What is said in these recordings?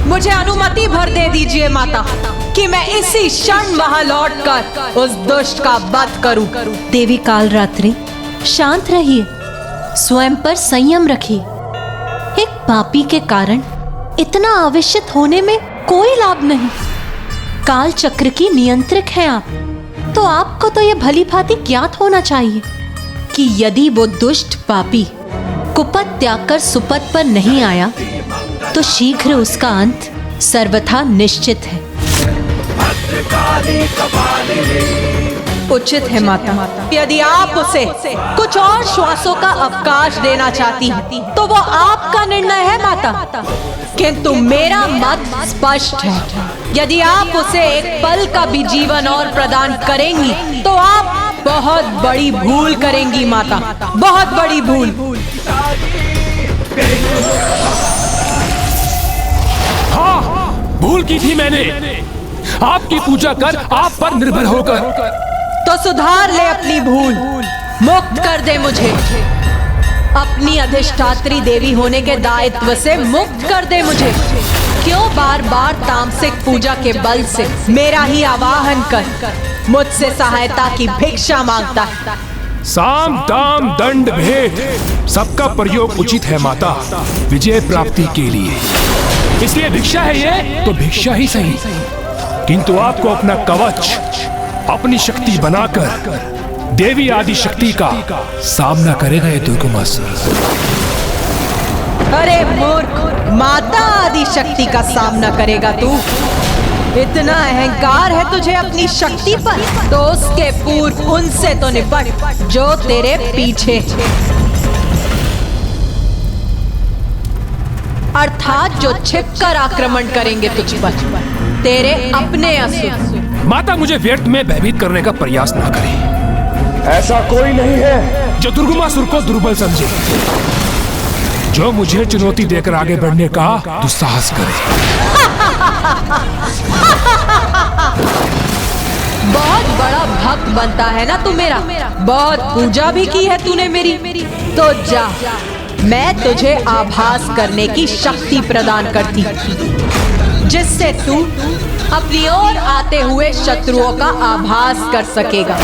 मुझे अनुमति भर दे दीजिए माता कि मैं इसी क्षण वहां लौटकर उस दुष्ट का वध करूं। देवी कालरात्रि, शांत रहिए, स्वयं पर संयम रखिए। एक पापी के कारण इतना आवेशित होने में कोई लाभ नहीं। काल चक्र की नियंत्रक हैं आप, तो आपको तो यह भली भांति ज्ञात होना चाहिए कि यदि वो दुष्ट पापी कुपथ त्याग कर सुपथ पर नहीं आया तो शीघ्र उसका अंत सर्वथा निश्चित है। उचित है माता, यदि आप उसे कुछ और श्वासों का अवकाश देना चाहती हैं, तो वो आपका निर्णय है माता, किंतु मेरा मत स्पष्ट है। यदि आप उसे एक पल का भी जीवन और प्रदान करेंगी तो आप बहुत बड़ी भूल करेंगी माता, बहुत बड़ी भूल। हाँ, भूल की थी मैंने, आपकी पूजा कर आप पर निर्भर होकर। तो सुधार ले अपनी भूल, मुक्त कर दे मुझे, अपनी अधिष्ठात्री देवी होने के दायित्व से मुक्त कर दे मुझे। क्यों बार बार तामसिक पूजा के बल से मेरा ही आवाहन कर मुझसे सहायता की भिक्षा मांगता है? साम दाम दंड भेद सबका प्रयोग उचित है माता, विजय प्राप्ति के लिए। इसलिए भिक्षा है ये तो भिक्षा ही सही, किंतु आपको अपना कवच, अपनी शक्ति बनाकर देवी आदि शक्ति का सामना करेगा ये दुर्गमासुर। अरे मूर्ख, माता आदि शक्ति का सामना करेगा तू? इतना अहंकार है तुझे अपनी शक्ति पर, तो उसके पूर्व उनसे तो निपट जो तेरे पीछे, अर्थात जो छिपकर आक्रमण करेंगे तुझ पर, तेरे अपने असुर। माता, मुझे व्यर्थ में भयभीत करने का प्रयास ना करें। ऐसा कोई नहीं है जो दुर्गमासुर को दुर्बल समझे, जो मुझे चुनौती देकर आगे बढ़ने का दुस्साहस करे। बहुत बड़ा भक्त बनता है ना तू मेरा, बहुत पूजा भी की है तूने मेरी, तो जा, मैं तुझे आभास करने की शक्ति प्रदान करती, जिससे तू अपनी ओर आते हुए शत्रुओं का आभास कर सकेगा।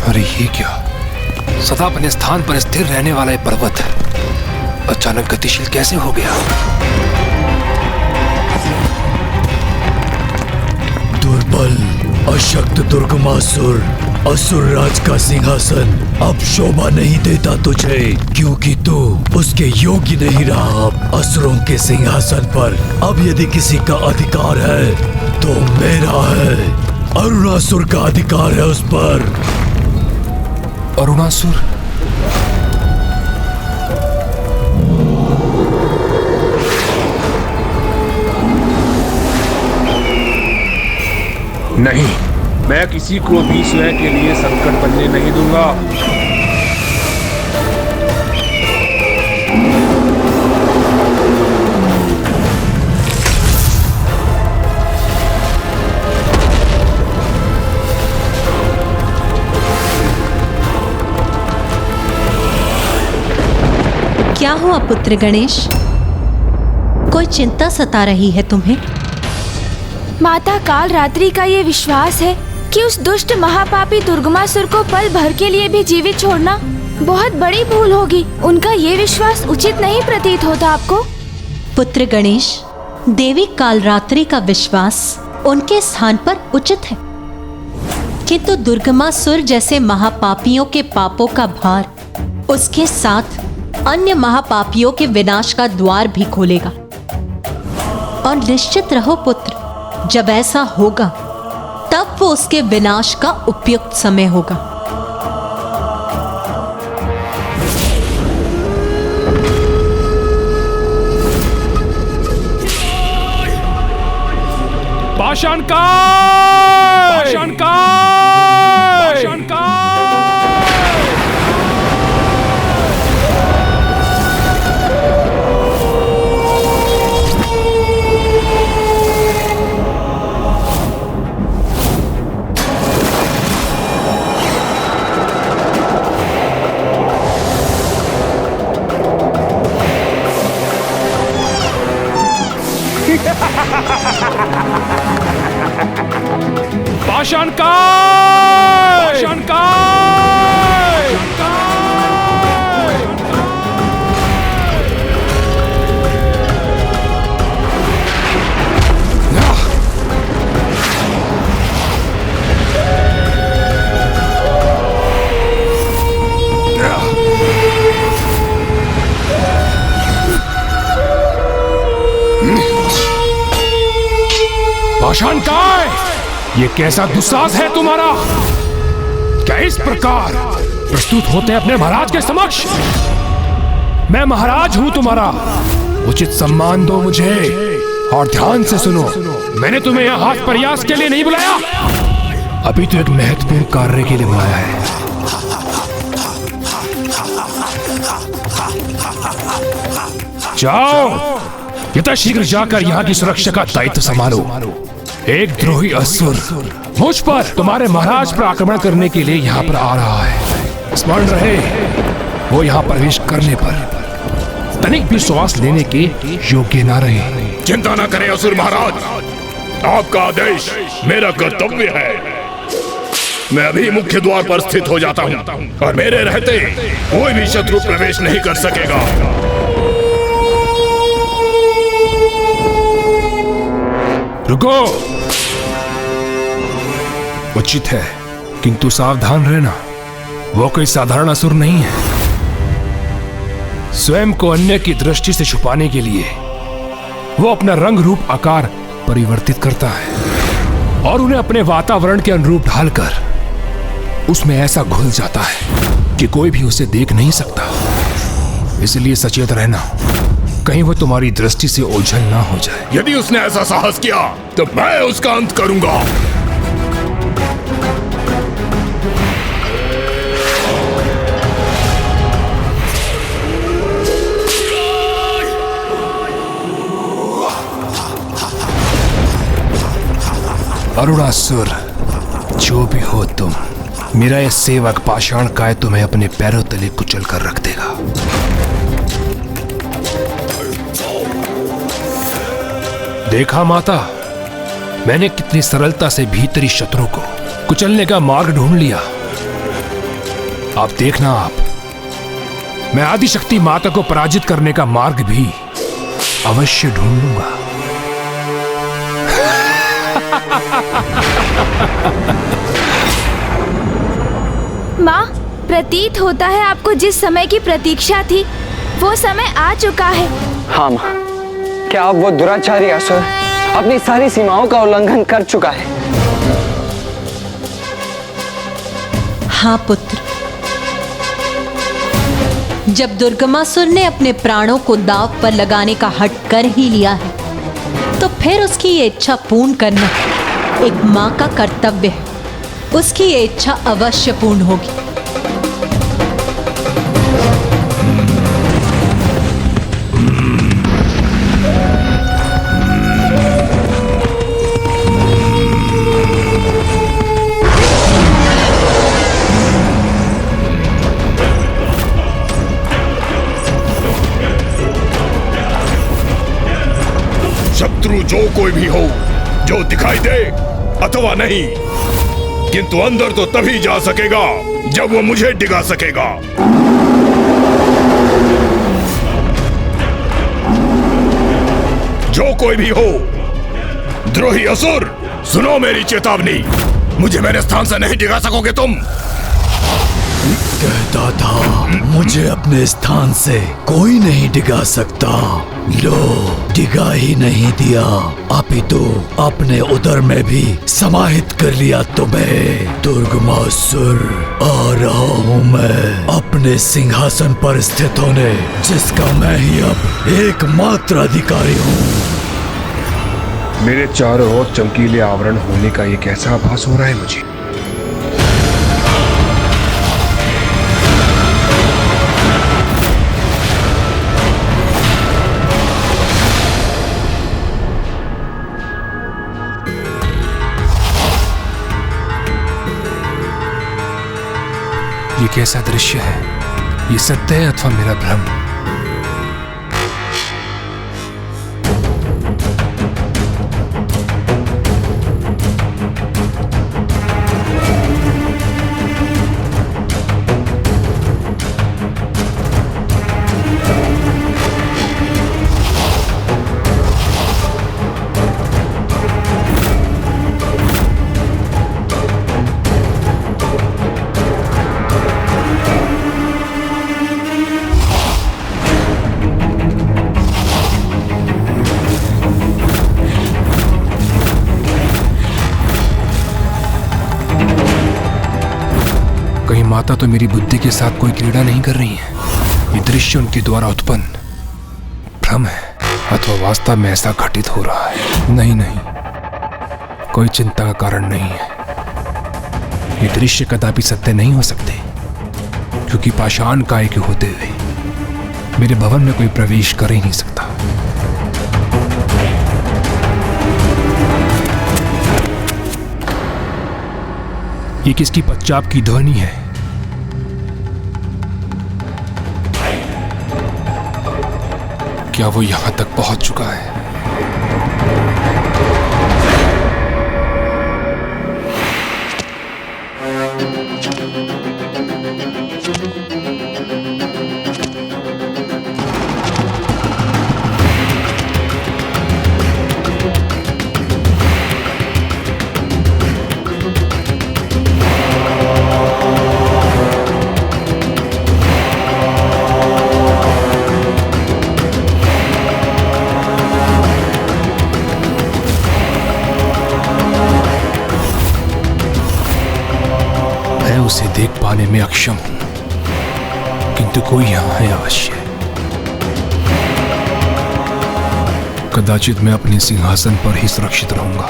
अरे ये क्या, सदा अपने स्थान पर स्थिर रहने वाला ये पर्वत अचानक गतिशील कैसे हो गया? दुर्बल अशक्त दुर्गमासुर, असुर राज का सिंहासन अब शोभा नहीं देता तुझे, क्योंकि तू उसके योग्य नहीं रहा। अब असुरों के सिंहासन पर अब यदि किसी का अधिकार है तो मेरा है। अरुणासुर का अधिकार है उस पर। अरुणासुर? नहीं, मैं किसी को भी स्वयं के लिए संकट बनने नहीं दूंगा। क्या हुआ पुत्र गणेश, कोई चिंता सता रही है तुम्हें? माता कालरात्रि का ये विश्वास है कि उस दुष्ट महापापी दुर्गमासुर को पल भर के लिए भी जीवित छोड़ना बहुत बड़ी भूल होगी। उनका ये विश्वास उचित नहीं प्रतीत होता आपको? पुत्र गणेश, देवी कालरात्रि का विश्वास उनके स्थान पर उचित है, किंतु दुर्गमासुर जैसे महापापियों के पापों का भार उसके साथ अन्य महापापियों के विनाश का द्वार भी खोलेगा। और निश्चित रहो पुत्र, जब ऐसा होगा तब वो उसके विनाश का उपयुक्त समय होगा। पाषाणकाय! पाषाणकाय! पाषाणकाय! पाषाणकाय! पाषाणकाय! पाषाणकाय! ये कैसा दुस्साहस है तुम्हारा? क्या इस प्रकार प्रस्तुत होते हैं अपने महाराज के समक्ष? मैं महाराज हूं तुम्हारा, उचित सम्मान दो मुझे। और ध्यान से सुनो, मैंने तुम्हें यहाँ हाथ प्रयास के लिए नहीं बुलाया, अभी तो एक महत्वपूर्ण कार्य के लिए बुलाया है। जाओ, यथाशीघ्र जाकर यहाँ की सुरक्षा का दायित्व संभालो। एक द्रोही असुर मुझ पर, तुम्हारे महाराज पर आक्रमण करने के लिए यहाँ पर आ रहा है। स्मरण रहे, वो यहाँ प्रवेश करने पर तनिक भी श्वास लेने के योग्य न रहे। चिंता न करें असुर महाराज, आपका आदेश मेरा कर्तव्य है। मैं अभी मुख्य द्वार पर स्थित हो जाता हूँ और मेरे रहते कोई भी शत्रु प्रवेश नहीं कर सकेगा। रुको, उचित है, किंतु सावधान रहना, वो कोई साधारण असुर नहीं है। स्वयं को अन्य की दृष्टि से छुपाने के लिए वो अपना रंग रूप आकार परिवर्तित करता है और उन्हें अपने वातावरण के अनुरूप ढालकर उसमें ऐसा घुल जाता है कि कोई भी उसे देख नहीं सकता। इसलिए सचेत रहना, कहीं वो तुम्हारी दृष्टि से ओझल ना हो जाए। यदि उसने ऐसा साहस किया तो मैं उसका अंत करूंगा। अरुणासुर, जो भी हो तुम, मेरा यह सेवक पाषाणकाय तुम्हें अपने पैरों तले कुचल कर रख देगा। देखा माता, मैंने कितनी सरलता से भीतरी शत्रु को कुचलने का मार्ग ढूंढ लिया। आप देखना, मैं आदिशक्ति माता को पराजित करने का मार्ग भी अवश्य ढूंढ लूंगा। माँ, प्रतीत होता है आपको जिस समय की प्रतीक्षा थी वो समय आ चुका है। हाँ माँ, क्या अब वो दुराचारी असुर अपनी सारी सीमाओं का उल्लंघन कर चुका है? हाँ पुत्र, जब दुर्गमासुर ने अपने प्राणों को दांव पर लगाने का हठ कर ही लिया है, तो फिर उसकी ये इच्छा पूर्ण करना एक माँ का कर्तव्य है। उसकी ये इच्छा अवश्य पूर्ण होगी। शत्रु जो कोई भी हो, जो दिखाई दे अथवा नहीं, किंतु अंदर तो तभी जा सकेगा जब वो मुझे डिगा सकेगा। जो कोई भी हो, द्रोही असुर, सुनो मेरी चेतावनी, मुझे मेरे स्थान से नहीं डिगा सकोगे तुम। कहता था मुझे अपने स्थान से कोई नहीं डिगा सकता, लो डिगा ही नहीं दिया, अपितु अपने उदर में भी समाहित कर लिया तुम्हें। दुर्गमासुर, आ रहा हूँ मैं अपने सिंहासन पर स्थित होने, जिसका मैं ही अब एकमात्र अधिकारी हूँ। मेरे चारों ओर चमकीले आवरण होने का ये कैसा आभास हो रहा है मुझे। ये कैसा दृश्य है? ये सत्य है अथवा मेरा भ्रम? माता तो मेरी बुद्धि के साथ कोई क्रीड़ा नहीं कर रही है। ये दृश्य उनके द्वारा उत्पन्न भ्रम है अथवा वास्तव में ऐसा घटित हो रहा है? नहीं नहीं, कोई चिंता का कारण नहीं है। ये दृश्य कदापि सत्य नहीं हो सकते, क्योंकि पाषाण काय के होते हुए मेरे भवन में कोई प्रवेश कर ही नहीं सकता। ये किसकी पश्चात की ध्वनि है? क्या वो यहां तक पहुंच चुका है? उसे देख पाने में अक्षम हूं, किंतु कोई यहां है अवश्य। कदाचित मैं अपने सिंहासन पर ही सुरक्षित रहूंगा।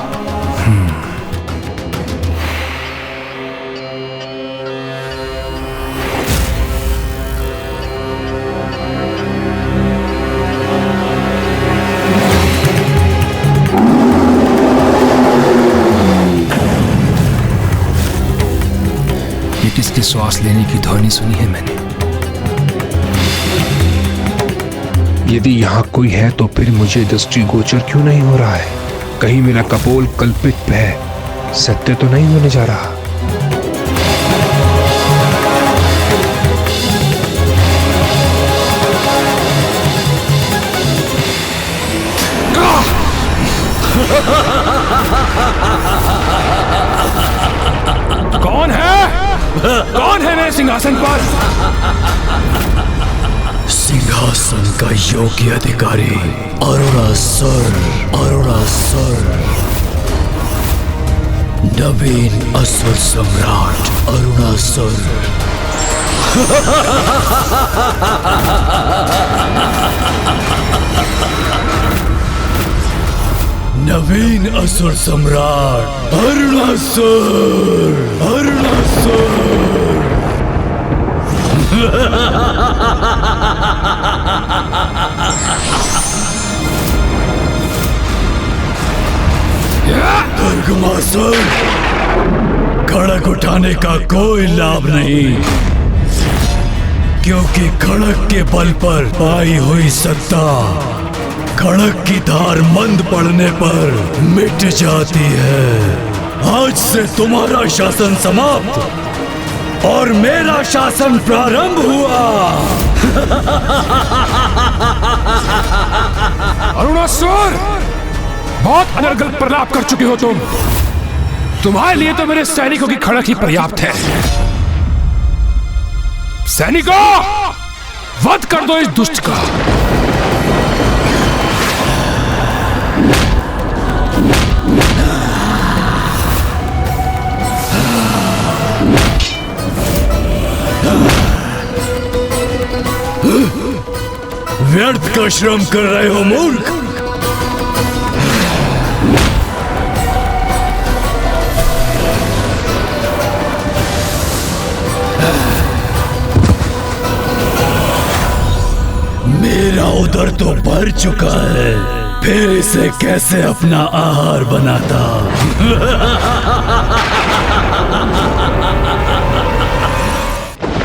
किसकी श्वास लेने की ध्वनि सुनी है मैंने? यदि यहाँ कोई है तो फिर मुझे दृष्टिगोचर क्यों नहीं हो रहा है? कहीं मेरा कपोल कल्पित भय सत्य तो नहीं होने जा रहा? कौन है? कौन है मेरे सिंहासन पर? सिंहासन का योग्य अधिकारी अरुणासुर, अरुणासुर, नवीन असुर सम्राट अरुणासुर। नवीन असुर सम्राट अरुणासुर, अरुणासुर। दुर्गमासुर, खड़क उठाने का कोई लाभ नहीं, क्योंकि खड़क के बल पर पाई हुई सत्ता खड़क की धार मंद पड़ने पर मिट जाती है। आज से तुम्हारा शासन समाप्त और मेरा शासन प्रारंभ हुआ। अरुणासुर, बहुत अनर्गल प्रलाप कर चुके हो तुम। तुम्हारे लिए तो मेरे सैनिकों की खड़क ही पर्याप्त है। सैनिकों, वध कर दो इस दुष्ट का। व्यर्थ का श्रम कर रहे हो मूर्ख। तो भर चुका है, फिर इसे कैसे अपना आहार बनाता।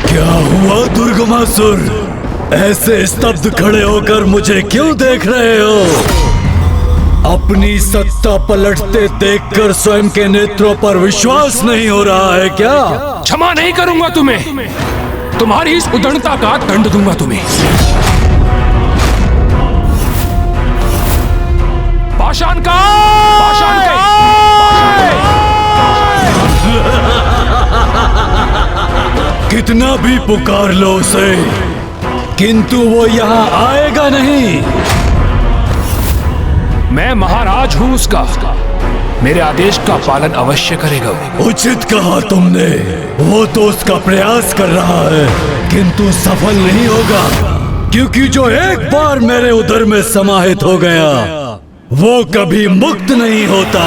क्या हुआ दुर्गमासुर? ऐसे स्तब्ध खड़े होकर मुझे क्यों देख रहे हो? अपनी सत्ता पलटते देखकर स्वयं के नेत्रों पर विश्वास नहीं हो रहा है क्या? क्षमा नहीं करूंगा तुम्हें, तुम्हारी इस उदंडता का दंड दूंगा तुम्हें। पाषाण का कितना भी पुकार लो उसे, किंतु वो यहाँ आएगा नहीं। मैं महाराज हूं उसका, मेरे आदेश का पालन अवश्य करेगा। उचित कहा तुमने, वो तो उसका प्रयास कर रहा है किंतु सफल नहीं होगा, क्योंकि जो एक बार मेरे उदर में समाहित हो गया वो कभी मुक्त नहीं होता।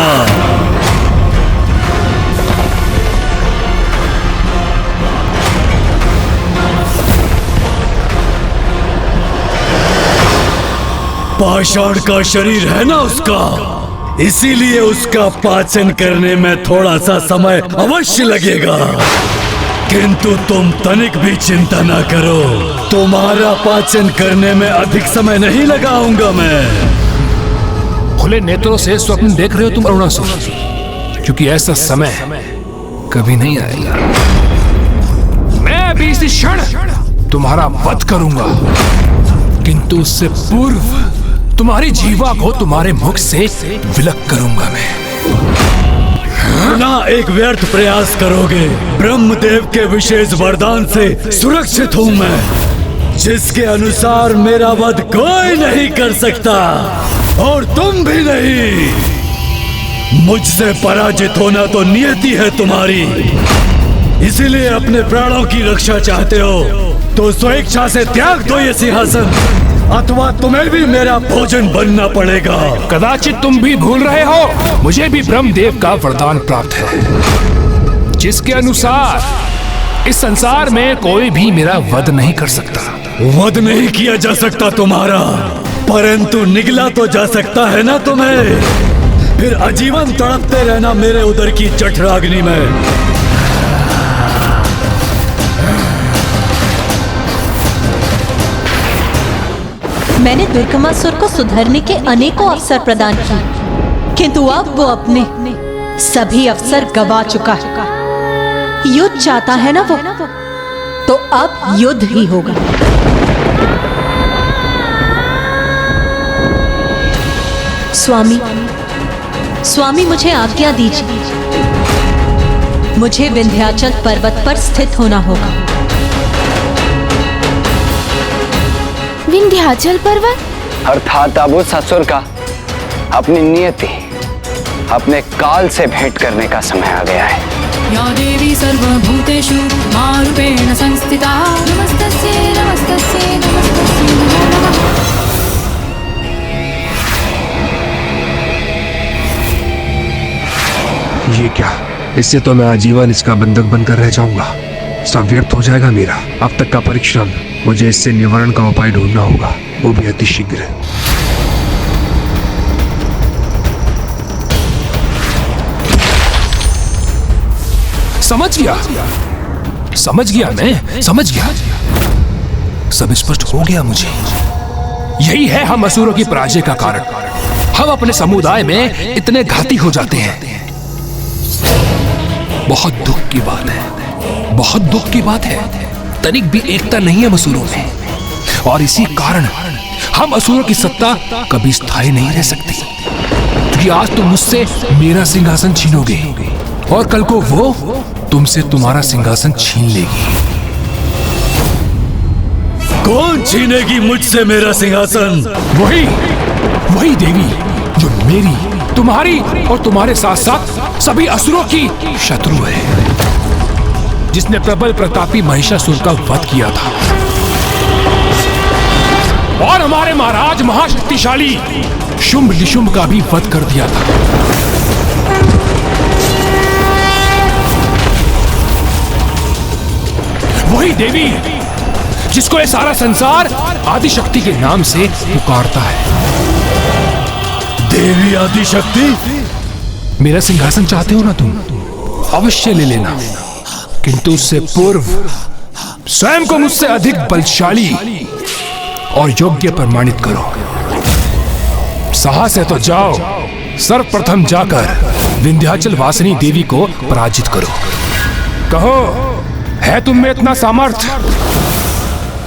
पाषाण का शरीर है ना उसका, इसीलिए उसका पाचन करने में थोड़ा सा समय अवश्य लगेगा, किंतु तुम तनिक भी चिंता ना करो, तुम्हारा पाचन करने में अधिक समय नहीं लगाऊंगा मैं। खुले नेत्रों से स्वप्न देख रहे हो तुम अरुणासुर, क्योंकि ऐसा समय कभी नहीं आएगा। मैं अभी इसी क्षण तुम्हारा वध करूंगा, किंतु उससे पूर्व तुम्हारी जीवा को तुम्हारे मुख से विलक करूंगा मैं। ना एक व्यर्थ प्रयास करोगे, ब्रह्मदेव के विशेष वरदान से सुरक्षित हूं मैं, जिसके अनुसार मेरा वध कोई नहीं कर सकता और तुम भी नहीं। मुझसे पराजित होना तो नियति है तुम्हारी, इसीलिए अपने प्राणों की रक्षा चाहते हो तो स्वेच्छा से त्याग दो ये सिंहासन, अथवा तुम्हें भी मेरा भोजन बनना पड़ेगा। कदाचित तुम भी भूल रहे हो, मुझे भी ब्रह्मदेव का वरदान प्राप्त है, जिसके अनुसार इस संसार में कोई भी मेरा वध नहीं कर सकता। वध नहीं किया जा सकता तुम्हारा, परंतु निगला तो जा सकता है ना तुम्हें, फिर आजीवन तड़पते रहना मेरे उदर की जठराग्नि में। मैंने दुर्गमासुर को सुधरने के अनेकों अवसर प्रदान किए, किंतु अब वो अपने सभी अवसर गवा चुका है। युद्ध चाहता है ना वो, तो अब युद्ध ही होगा। स्वामी मुझे आज्ञा दीजिए, मुझे विंध्याचल पर्वत पर स्थित होना होगा। विंध्याचल पर्वत? अर्थात अब उस असुर का अपनी नियति, अपने काल से भेंट करने का समय आ गया है। या देवी सर्वभूतेषु मारूपेण संस्थिता, नमस्तस्यै नमस्तस्यै नमस्तस्यै नमो नमः। ये क्या, इससे तो मैं आजीवन इसका बंधक बनकर रह जाऊंगा, सब व्यर्थ हो जाएगा मेरा अब तक का परिश्रम। मुझे इससे निवारण का उपाय ढूंढना होगा, वो भी अति शीघ्र। समझ गया मैं समझ गया, सब स्पष्ट हो गया मुझे। यही है हम असुरों की पराजय का कारण। हम अपने समुदाय में इतने घाती हो जाते हैं। बहुत दुख की बात है, बहुत दुख की बात है। तनिक भी एकता नहीं है असुरों में, और इसी कारण हम असुरों की सत्ता कभी स्थायी नहीं रह सकती। क्योंकि आज तुम मुझसे मेरा सिंहासन छीनोगे और कल को वो तुमसे तुम्हारा सिंहासन छीन लेगी। कौन छीनेगी मुझसे मेरा सिंहासन? वही देवी जो मेरी, तुम्हारी और तुम्हारे साथ साथ सभी असुरों की शत्रु है, जिसने प्रबल प्रतापी महिषासुर का वध किया था और हमारे महाराज महाशक्तिशाली शुंभ निशुंभ का भी वध कर दिया था। वही देवी जिसको ये सारा संसार आदि शक्ति के नाम से पुकारता है। देवी आदि शक्ति? मेरा सिंहासन चाहते हो ना तुम? अवश्य ले लेना, किंतु उससे पूर्व स्वयं को मुझसे अधिक बलशाली और योग्य प्रमाणित करो। साहस है तो जाओ, सर्वप्रथम जाकर विंध्याचल वासिनी देवी को पराजित करो। कहो, है तुम में इतना सामर्थ्य?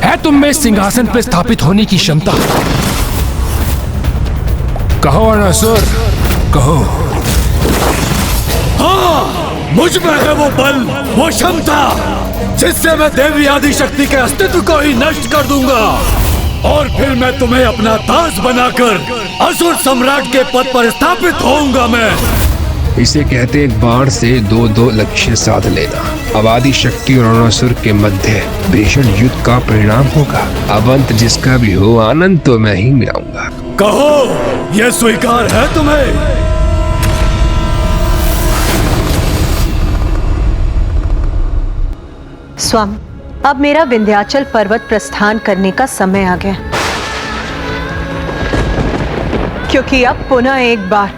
है तुम में सिंहासन पर स्थापित होने की क्षमता? कहो अनासुर, कहो। हाँ, मुझ में है वो बल, वो क्षमता, जिससे मैं देवी आदि शक्ति के अस्तित्व को ही नष्ट कर दूंगा और फिर मैं तुम्हें अपना दास बनाकर असुर सम्राट के पद पर स्थापित होऊंगा। मैं इसे कहते एक बाण से दो लक्ष्य साध लेना। अब आदि शक्ति और अनासुर के मध्य भीषण युद्ध का परिणाम होगा। अब अंत जिसका भी हो, आनंद तो मैं ही मिलाऊंगा। कहो, यह स्वीकार है तुम्हें? स्वामी, अब मेरा विंध्याचल पर्वत प्रस्थान करने का समय आ गया, क्योंकि अब पुनः एक बार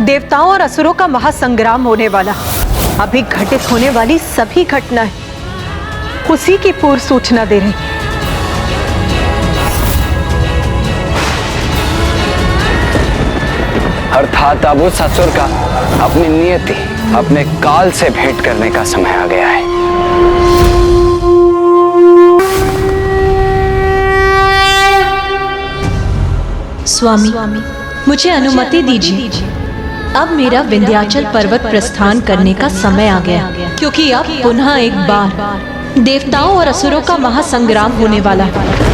देवताओं और असुरों का महासंग्राम होने वाला। अभी घटित होने वाली सभी घटनाएं उसी की पूर्व सूचना दे रही। अर्थात अब उस असुर का अपनी नियति, अपने काल से भेंट करने का समय आ गया है। स्वामी, मुझे अनुमति दीजिए। अब मेरा विंध्याचल पर्वत प्रस्थान करने का समय आ गया, क्योंकि अब पुनः एक बार देवताओं और असुरों का महासंग्राम होने वाला है।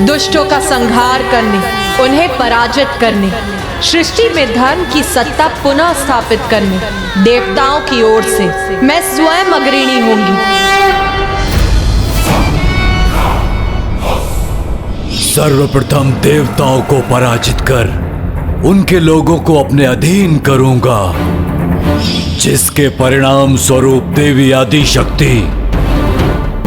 दुष्टों का संहार करने, उन्हें पराजित करने, सृष्टि में धर्म की सत्ता पुनः स्थापित करने देवताओं की ओर से मैं स्वयं अग्रणी होंगी। सर्वप्रथम देवताओं को पराजित कर उनके लोगों को अपने अधीन करूंगा, जिसके परिणाम स्वरूप देवी आदि शक्ति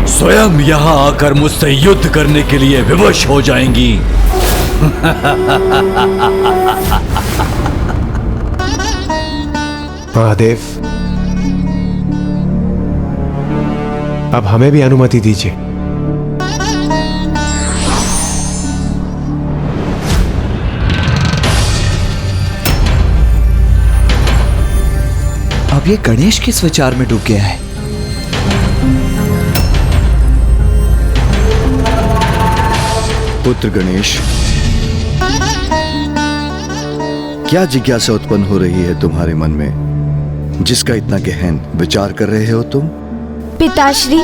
स्वयं यहाँ आकर मुझसे युद्ध करने के लिए विवश हो जाएंगी। महादेव, अब हमें भी अनुमति दीजिए। अब ये गणेश किस विचार में डूब गया है? पुत्र गणेश, क्या जिज्ञासा उत्पन्न हो रही है तुम्हारे मन में, जिसका इतना गहन विचार कर रहे हो तुम? पिताश्री,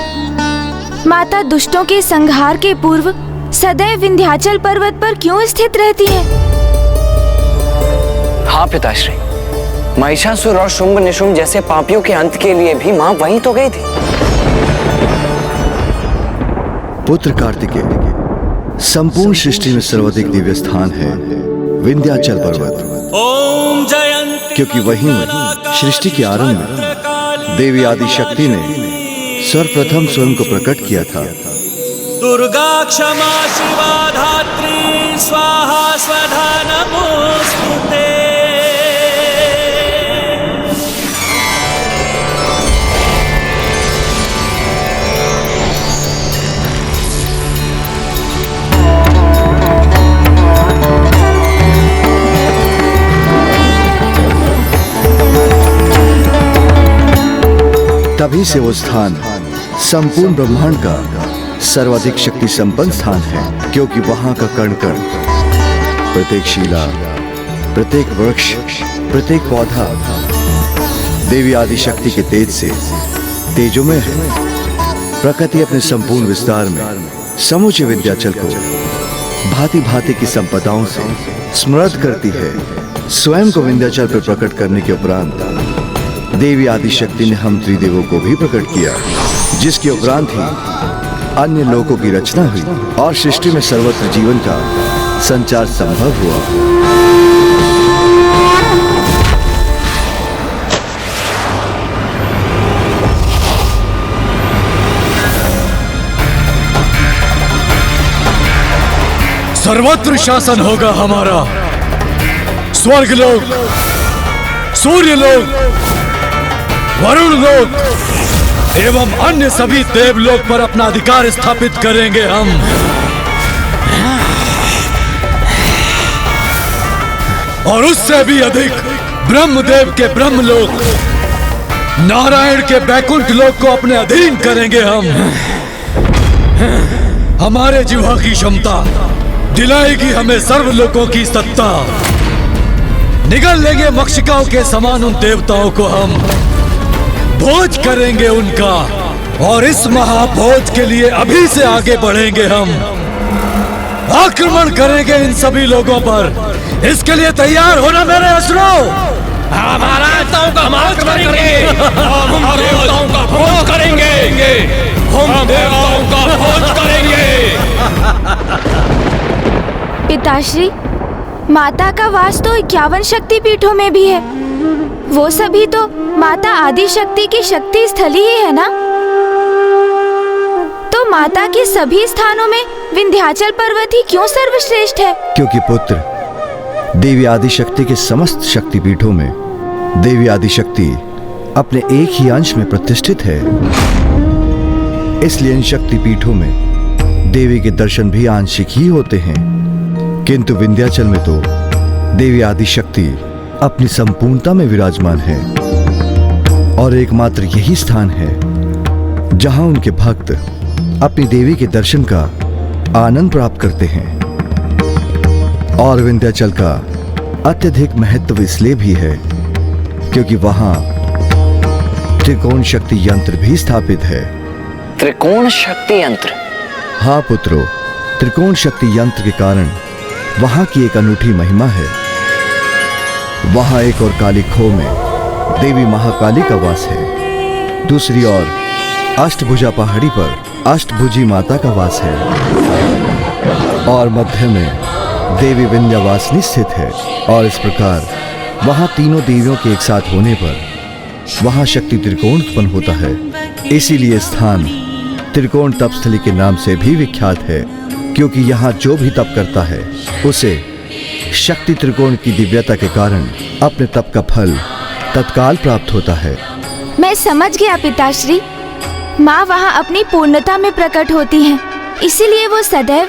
माता दुष्टों के संहार के पूर्व सदैव विंध्याचल पर्वत पर क्यों स्थित रहती है? हाँ पिताश्री, महिषासुर और शुंभ निशुंभ जैसे पापियों के अंत के लिए भी मां वहीं तो गई थी। पुत्र कार्तिकेय, संपूर्ण सृष्टि में सर्वाधिक दिव्य स्थान है विंध्याचल पर्वत। ओम जयंती, क्योंकि वहीं सृष्टि के आरंभ में देवी आदि शक्ति ने सर्वप्रथम स्वयं को प्रकट किया था। दुर्गा क्षमा शिवा धात्री स्वाहा स्वधा नमोस्तुते। तभी से वो स्थान संपूर्ण ब्रह्मांड का सर्वाधिक शक्ति संपन्न स्थान है, क्योंकि वहां का कण कण, प्रत्येक शिला, प्रत्येक वृक्ष, प्रत्येक पौधा देवी आदिशक्ति के तेज से तेजोमय है। प्रकृति अपने संपूर्ण विस्तार में समूचे विंध्याचल को भांति भांति की संपदाओं से समृद्ध करती है। स्वयं को विंध्याचल पर प्रकट करने के उपरांत देवी आदिशक्ति ने हम त्रिदेवों को भी प्रकट किया, जिसके उपरांत ही अन्य लोकों की रचना हुई और सृष्टि में सर्वत्र जीवन का संचार संभव हुआ। सर्वत्र शासन होगा हमारा। स्वर्ग लोक, सूर्य लोक, वरुण लोक एवं अन्य सभी देवलोक पर अपना अधिकार स्थापित करेंगे हम। और उससे भी अधिक ब्रह्मदेव के ब्रह्मलोक, नारायण के बैकुंठ लोक को अपने अधीन करेंगे हम। हमारे जिह्वा की क्षमता दिलाएगी हमें सर्वलोकों की सत्ता। निगल लेंगे मक्षिकाओं के समान उन देवताओं को हम, भोज करेंगे उनका। और इस महाभोज के लिए अभी से आगे बढ़ेंगे हम। आक्रमण करेंगे इन सभी लोगों पर। इसके लिए तैयार होना मेरे असुरों। हमारा देवताओं का मार करेंगे, हम देवताओं का भोज करेंगे, हम देवताओं का भोज करेंगे। पिताश्री, माता का वास तो 51 शक्ति पीठों में भी है। वो सभी तो माता आदि शक्ति की शक्ति स्थली ही है ना? तो माता के सभी स्थानों में विंध्याचल पर्वत ही क्यों सर्वश्रेष्ठ है? क्योंकि पुत्र, देवी आदिशक्ति के समस्त शक्तिपीठों में देवी आदिशक्ति अपने एक ही अंश में प्रतिष्ठित है। इसलिए इन शक्तिपीठों में देवी के दर्शन भी आंशिक ही होते हैं। किंतु विंध्याचल में तो देवी आदिशक्ति अपनी संपूर्णता में विराजमान है और एकमात्र यही स्थान है जहां उनके भक्त अपनी देवी के दर्शन का आनंद प्राप्त करते हैं। और विंध्याचल का अत्यधिक महत्व इसलिए भी है क्योंकि वहां त्रिकोण शक्ति यंत्र भी स्थापित है। त्रिकोण शक्ति यंत्र? हाँ पुत्रो, त्रिकोण शक्ति यंत्र के कारण वहां की एक अनूठी महिमा है। वहां एक और काली खो में देवी महाकाली का वास है। दूसरी ओर अष्टभुजा पहाड़ी पर अष्टभुजी माता का वास है और मध्य में देवी विंध्यवासिनी स्थित है। और इस प्रकार वहां तीनों देवियों के एक साथ होने पर वहां शक्ति त्रिकोण उत्पन्न होता है। इसीलिए स्थान त्रिकोण तपस्थली के नाम से भी विख्यात है, क्योंकि यहाँ जो भी तप करता है उसे शक्ति त्रिकोण की दिव्यता के कारण अपने तप का फल तत्काल प्राप्त होता है। मैं समझ गया पिताश्री। माँ वहाँ अपनी पूर्णता में प्रकट होती हैं, इसीलिए वो सदैव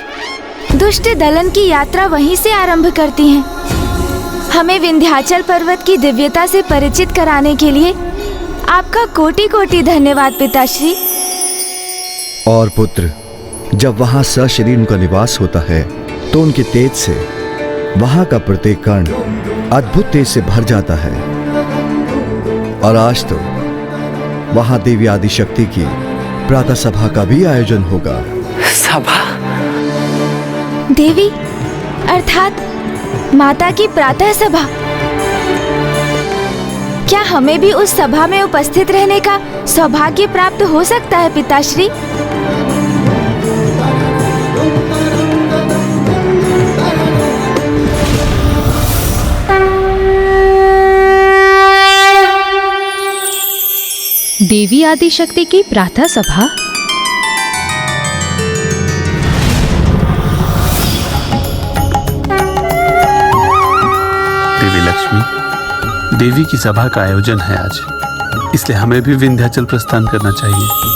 दुष्ट दलन की यात्रा वहीं से आरंभ करती हैं। हमें विंध्याचल पर्वत की दिव्यता से परिचित कराने के लिए आपका कोटि कोटि धन्यवाद पिताश्री। और पुत्र, जब वहां सशरीर उनका निवास होता है तो उनके तेज से वहां का प्रत्येक कण अद्भुत तेज से भर जाता है। और आज तो वहां देवी आदिशक्ति की प्रातः सभा का भी आयोजन होगा। सभा? देवी अर्थात माता की प्रातः सभा? क्या हमें भी उस सभा में उपस्थित रहने का सौभाग्य प्राप्त हो सकता है पिताश्री? देवी आदिशक्ति की प्रातः सभा? देवी लक्ष्मी, देवी की सभा का आयोजन है आज, इसलिए हमें भी विंध्याचल प्रस्थान करना चाहिए।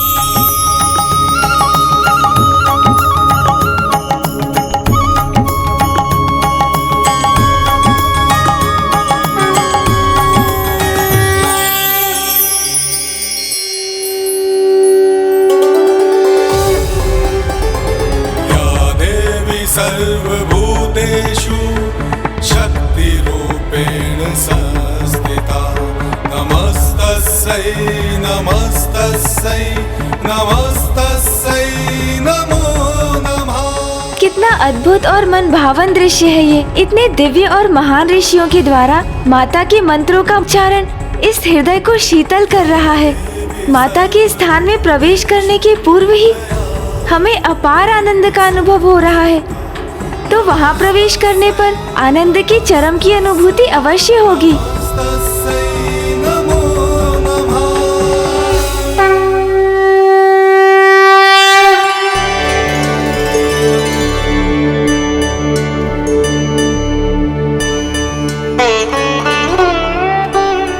सर्वभूतेषु शक्तिरूपेण संस्थिता। कितना अद्भुत और मन भावन दृश्य है ये। इतने दिव्य और महान ऋषियों के द्वारा माता के मंत्रों का उच्चारण इस हृदय को शीतल कर रहा है। माता के स्थान में प्रवेश करने के पूर्व ही हमें अपार आनंद का अनुभव हो रहा है, तो वहाँ प्रवेश करने पर आनंद की चरम की अनुभूति अवश्य होगी।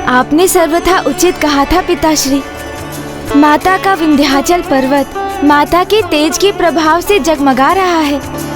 आपने सर्वथा उचित कहा था पिताश्री। माता का विंध्याचल पर्वत माता के तेज के प्रभाव से जगमगा रहा है।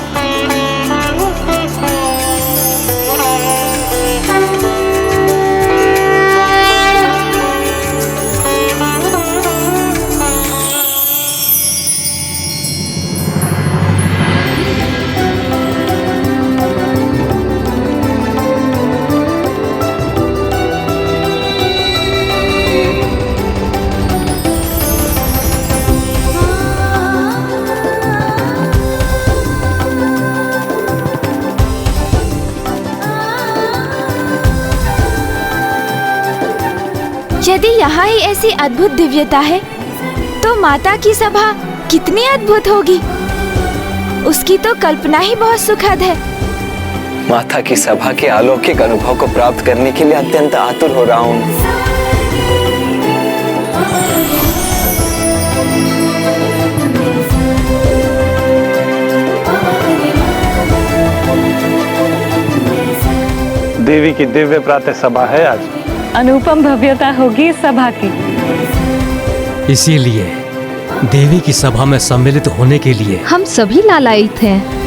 यदि यहाँ ही ऐसी अद्भुत दिव्यता है, तो माता की सभा कितनी अद्भुत होगी। उसकी तो कल्पना ही बहुत सुखद है। माता की सभा के अलौकिक अनुभव को प्राप्त करने के लिए अत्यंत आतुर हो रहा हूँ। देवी की दिव्य प्रातः सभा है आज। अनुपम भव्यता होगी इस सभा की। इसीलिए देवी की सभा में सम्मिलित होने के लिए हम सभी लालायित हैं।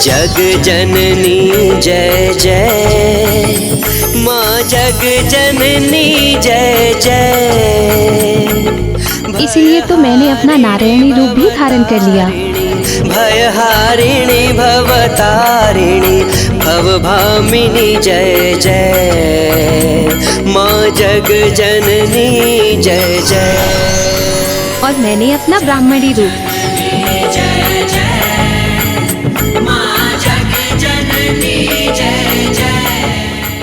जग जननी जय जय, माँ जग जननी जय जय। इसीलिए तो मैंने अपना नारायणी रूप भी धारण कर लिया। भयहारिणी भवतारिणी भवभामिनी जय जय, माँ जग जननी जय जय। और मैंने अपना ब्राह्मणी रूप।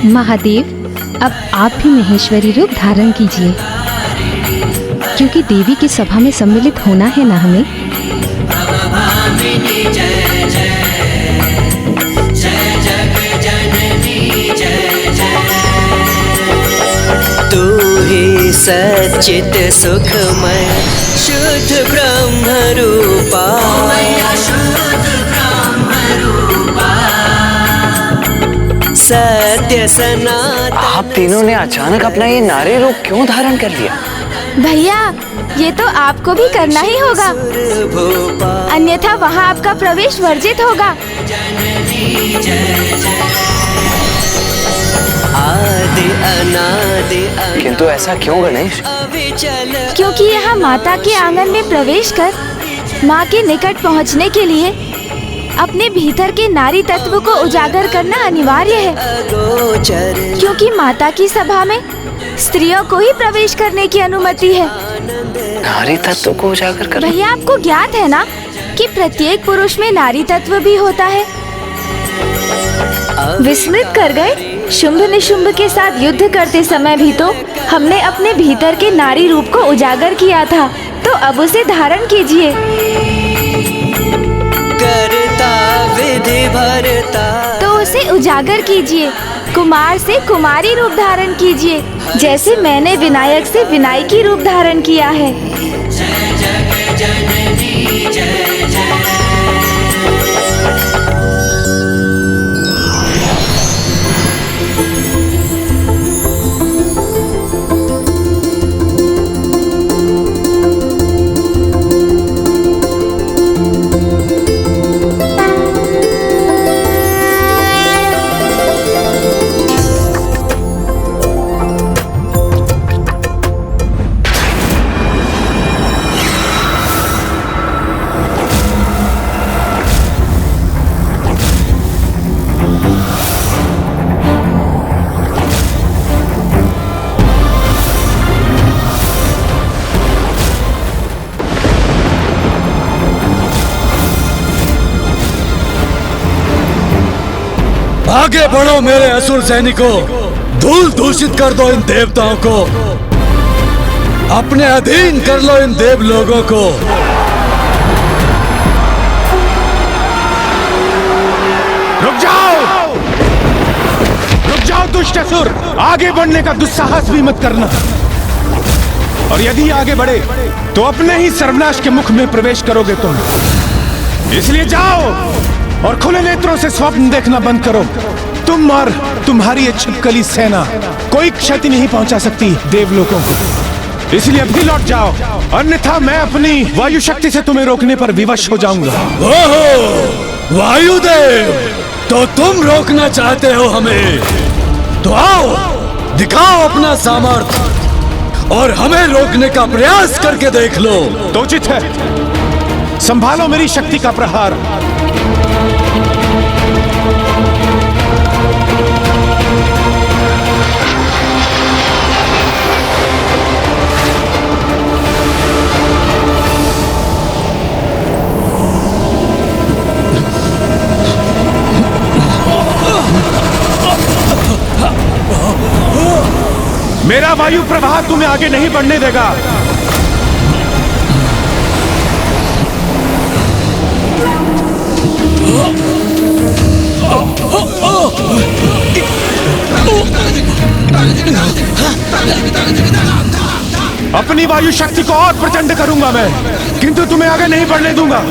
महादेव, अब आप भी महेश्वरी रूप धारण कीजिए, क्योंकि देवी की सभा में सम्मिलित होना है ना हमें। तू ही सच्चित सुखमय शुद्ध ब्रह्म रूपा, सत्य सनातन। आप तीनों ने अचानक अपना ये नारी रूप क्यों धारण कर लिया? भैया, ये तो आपको भी करना ही होगा, अन्यथा वहाँ आपका प्रवेश वर्जित होगा। आदि अनादि। किंतु ऐसा क्यों गणेश? क्योंकि यहाँ माता के आंगन में प्रवेश कर माँ के निकट पहुँचने के लिए अपने भीतर के नारी तत्व को उजागर करना अनिवार्य है, क्योंकि माता की सभा में स्त्रियों को ही प्रवेश करने की अनुमति है। नारी तत्व को उजागर करना? भैया, आपको ज्ञात है ना कि प्रत्येक पुरुष में नारी तत्व भी होता है। विस्मृत कर गए? शुंभ निशुंभ के साथ युद्ध करते समय भी तो हमने अपने भीतर के नारी रूप को उजागर किया था, तो अब उसे धारण कीजिए। विधि भरता, तो उसे उजागर कीजिए। कुमार से कुमारी रूप धारण कीजिए, जैसे मैंने विनायक से विनायकी रूप धारण किया है। जय जग जननी जय जय। आगे बढ़ो मेरे असुर सैनिकों, धूल दूषित कर दो इन देवताओं को, अपने अधीन कर लो इन देव लोगों को। रुक जाओ दुष्ट असुर, आगे बढ़ने का दुस्साहस भी मत करना। और यदि आगे बढ़े तो अपने ही सर्वनाश के मुख में प्रवेश करोगे तुम। इसलिए जाओ और खुले नेत्रों से स्वप्न देखना बंद करो। तुम और तुम्हारी ये छिपकली सेना कोई क्षति नहीं पहुंचा सकती देवलोकों को। इसलिए अभी लौट जाओ, अन्यथा मैं अपनी वायु शक्ति से तुम्हें रोकने पर विवश हो जाऊंगा। ओहो, वायुदेव, तो तुम रोकना चाहते हो हमें? तो आओ, दिखाओ अपना सामर्थ्य और हमें रोकने का प्रयास करके देख लो। तो उचित है, संभालो मेरी शक्ति का प्रहार। मेरा वायु प्रवाह तुम्हें आगे नहीं बढ़ने देगा। अपनी वायु शक्ति को और प्रचंड करूंगा मैं, किंतु तुम्हें आगे नहीं बढ़ने दूंगा।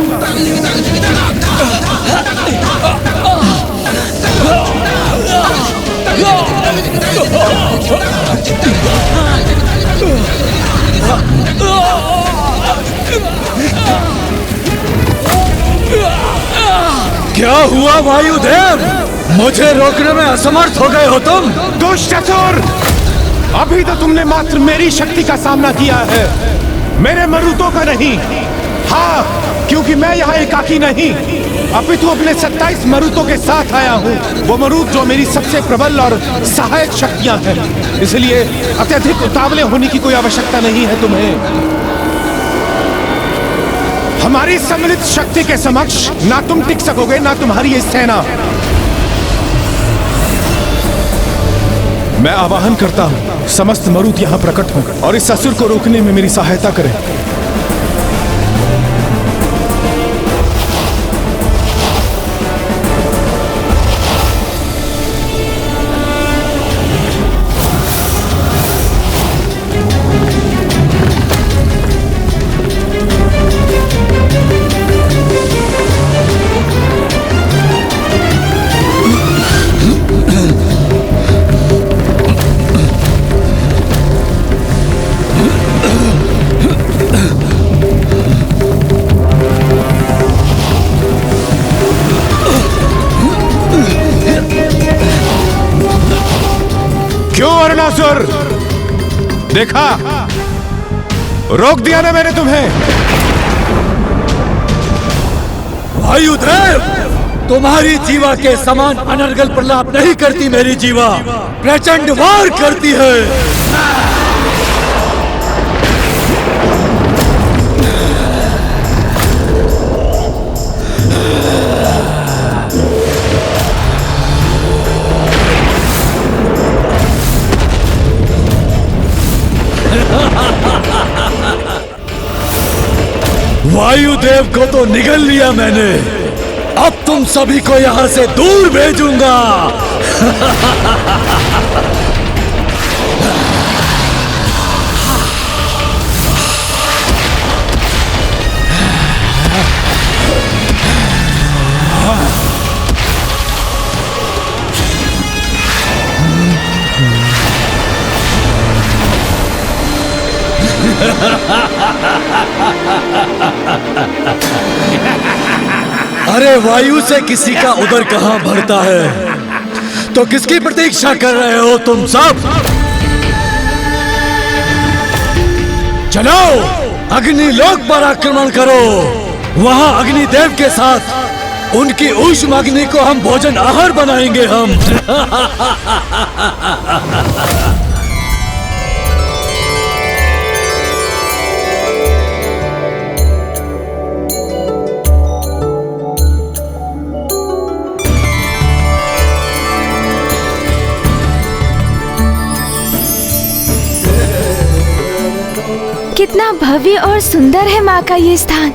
क्या हुआ वायुदेव? मुझे रोकने में असमर्थ हो गए हो तुम? दुष्ट असुर, अभी तो तुमने मात्र मेरी शक्ति का सामना किया है, मेरे मरुतों का नहीं। हाँ, क्योंकि मैं यहाँ एकाकी नहीं, अपितु अपने 27 मरुतों के साथ आया हूँ। वो मरुत जो मेरी सबसे प्रबल और सहायक शक्तियाँ हैं। इसलिए अत्यधिक उतावले होने की कोई आवश्यकता नहीं है तुम्हें। हमारी सम्मिलित शक्ति के समक्ष ना तुम टिक सकोगे, ना तुम्हारी ये सेना। मैं आवाहन करता हूं, समस्त मरुत यहां प्रकट हों और इस असुर को रोकने में मेरी सहायता करें। असुर, देखा, रोक दिया ना मैंने तुम्हें। वायुदेव, तुम्हारी जीवा के समान अनर्गल प्रलाप नहीं करती मेरी जीवा, प्रचंड वार करती है। वायुदेव को तो निगल लिया मैंने, अब तुम सभी को यहां से दूर भेजूंगा। अरे वायु से किसी का उदर कहां भरता है, तो किसकी प्रतीक्षा कर रहे हो तुम सब? चलो अग्निलोक पर आक्रमण करो, वहां अग्निदेव के साथ उनकी ऊष्म अग्नि को हम भोजन आहार बनाएंगे हम। कितना भव्य और सुंदर है माँ का ये स्थान।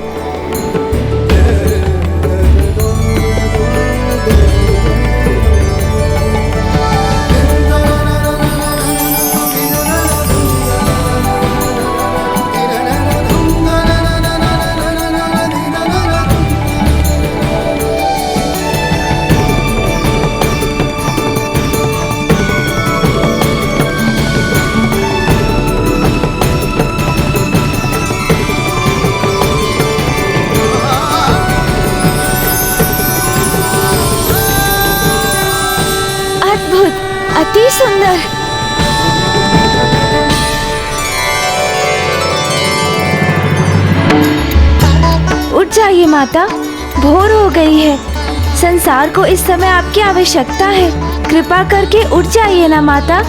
अति सुंदर। उठ जाइए माता, भोर हो गई है। संसार को इस समय आपकी आवश्यकता है। कृपा करके उठ जाइए ना माता।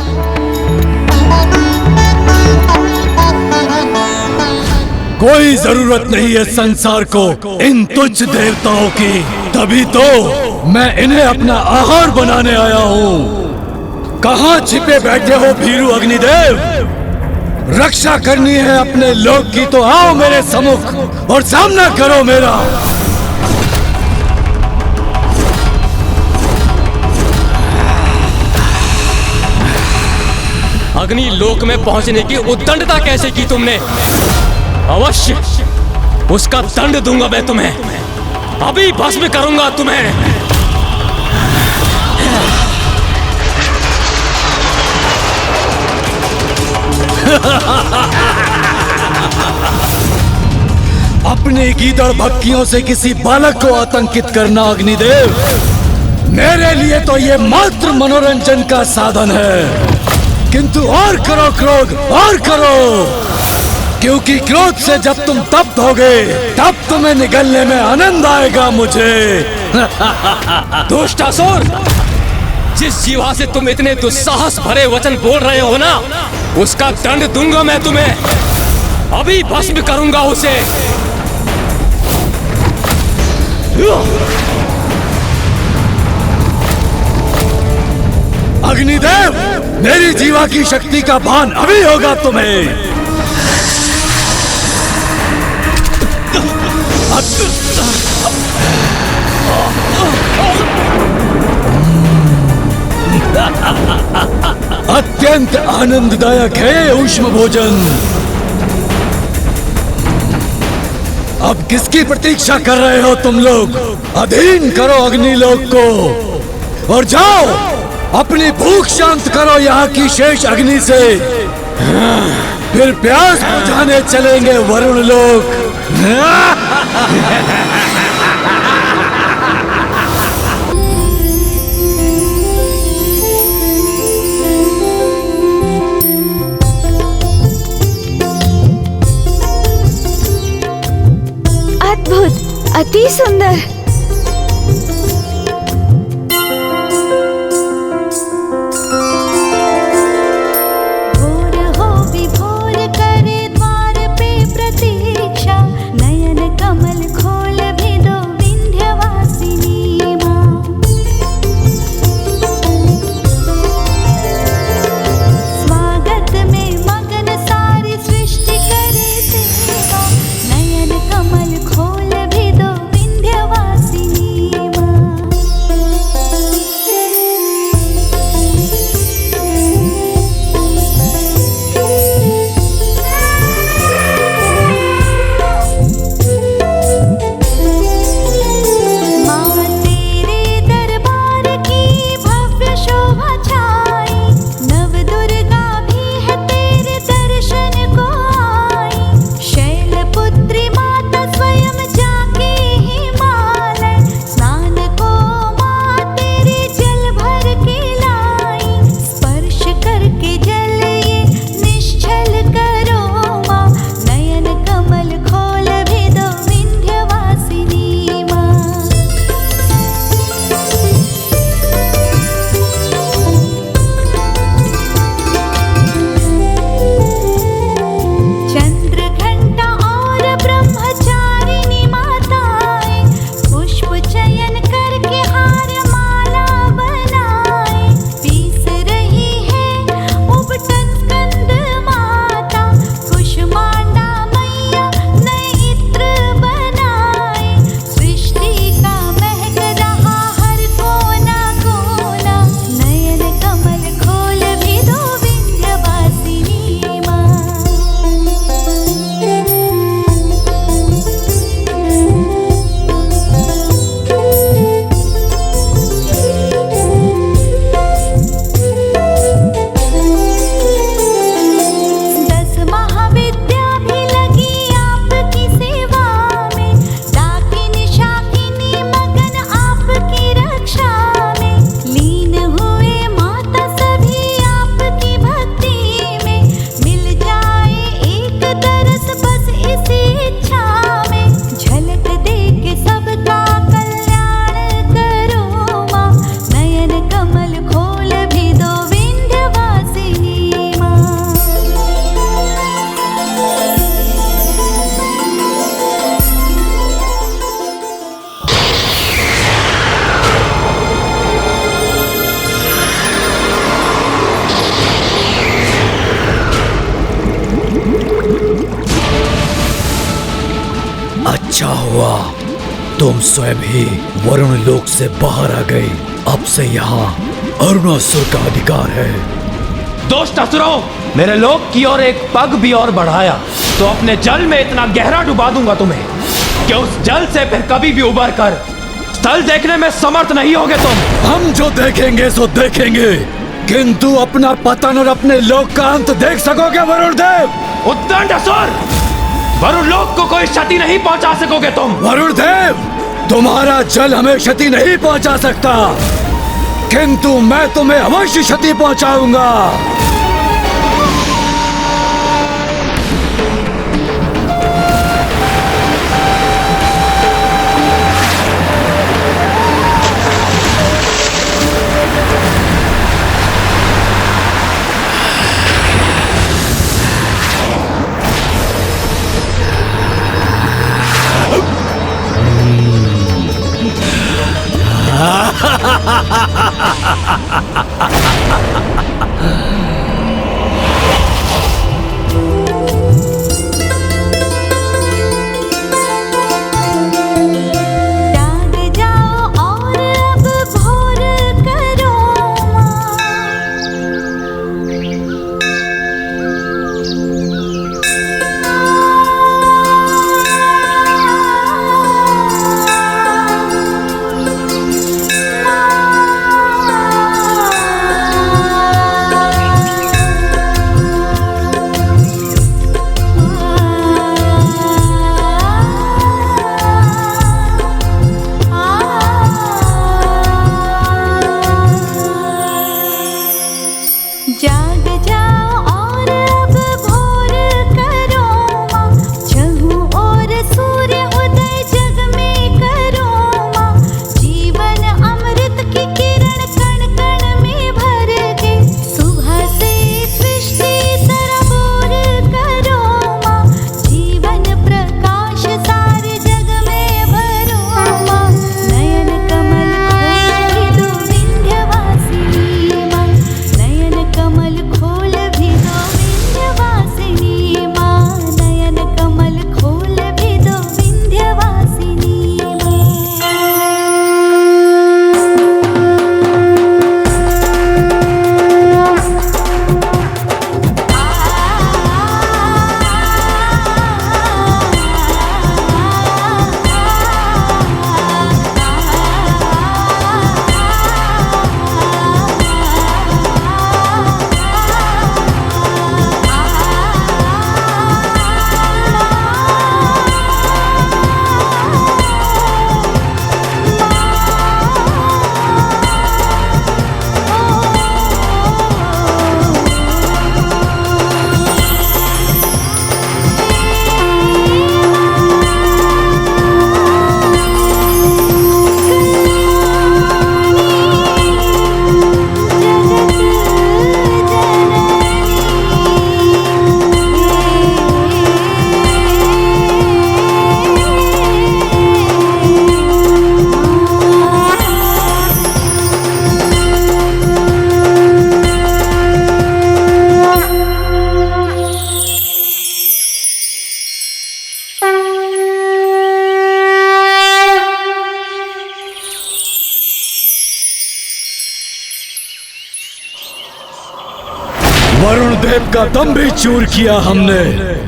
कोई जरूरत नहीं है संसार को इन तुच्छ देवताओं की, तभी तो मैं इन्हें अपना आहार बनाने आया हूँ। कहाँ छिपे बैठे हो भीरू अग्निदेव? रक्षा करनी है अपने लोक की तो आओ मेरे सम्मुख और सामना करो मेरा। अग्नि लोक में पहुंचने की उद्दंडता कैसे की तुमने? अवश्य उसका दंड दूंगा मैं तुम्हें। अभी भस्म करूंगा तुम्हें। अपनी गीदड़ भक्तियों से किसी बालक को आतंकित करना अग्निदेव, मेरे लिए तो ये मात्र मनोरंजन का साधन है। किंतु और करो क्रोध, और करो, क्योंकि क्रोध से जब तुम तप्त होगे तब तुम्हें निगलने में आनंद आएगा मुझे। दुष्टासुर, जिस जीवा से तुम इतने दुस्साहस भरे वचन बोल रहे हो ना, उसका दंड दूंगा मैं तुम्हें। अभी भस्म करूंगा उसे। अग्निदेव, मेरी जीवा की शक्ति का भान अभी होगा तुम्हें। अत्यंत आनंददायक है ऊष्म भोजन। अब किसकी प्रतीक्षा कर रहे हो तुम लोग? अधीन करो अग्निलोक को और जाओ अपनी भूख शांत करो यहाँ की शेष अग्नि से। फिर प्यास बुझाने चलेंगे वरुण लोक। अद्भुत, अति सुंदर। कमल खोल भी दो विंध्यवासिनी। तुम स्वयं ही वरुण लोक से बाहर आ गए। अब से यहाँ अरुणासुर का अधिकार है। दोस्त असुरों, मेरे लोक की ओर एक पग भी और बढ़ाया तो अपने जल में इतना गहरा डुबा दूंगा तुम्हें कि उस जल से फिर कभी भी उबर कर स्थल देखने में समर्थ नहीं होगे तुम। हम जो देखेंगे सो देखेंगे, किंतु अपना पतन और अपने लोक का अंत देख सकोगे वरुण देव? उद्दंड असुर, वरुण लोक को कोई क्षति नहीं पहुंचा सकोगे तुम। वरुण देव, तुम्हारा जल हमें क्षति नहीं पहुंचा सकता, किंतु मैं तुम्हें अवश्य क्षति पहुंचाऊंगा। वरुण देव का दम भी चूर किया हमने,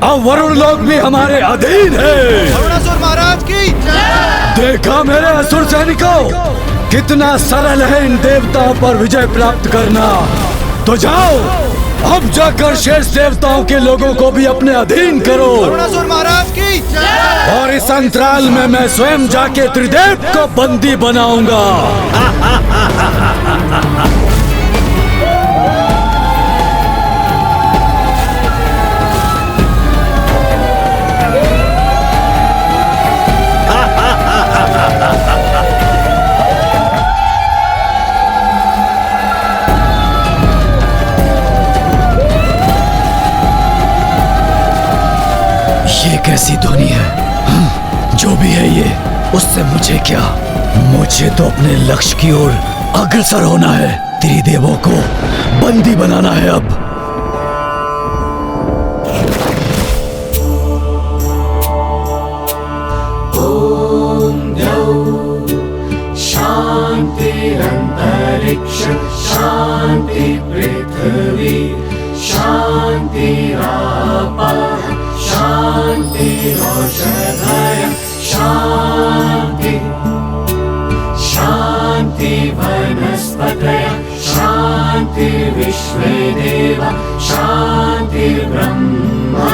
अब वरुण लोक भी हमारे अधीन है। अरुणासुर महाराज की जय। देखा मेरे असुर सैनिकों, कितना सरल है इन देवताओं पर विजय प्राप्त करना। तो जाओ, अब जाकर शेष देवताओं के लोगों को भी अपने अधीन करो। अरुणासुर महाराज की जय। और इस अंतराल में मैं स्वयं जाके त्रिदेव को बंदी बनाऊंगा। ये कैसी ध्वनि है? जो भी है ये, उससे मुझे क्या? मुझे तो अपने लक्ष्य की ओर अग्रसर होना है। त्रिदेवों को बंदी बनाना है अब। ओम द्यौ शान्तिरोषधय शान्ति शान्ति वनस्पतय शान्ति विश्वे देव शान्ति ब्रह्म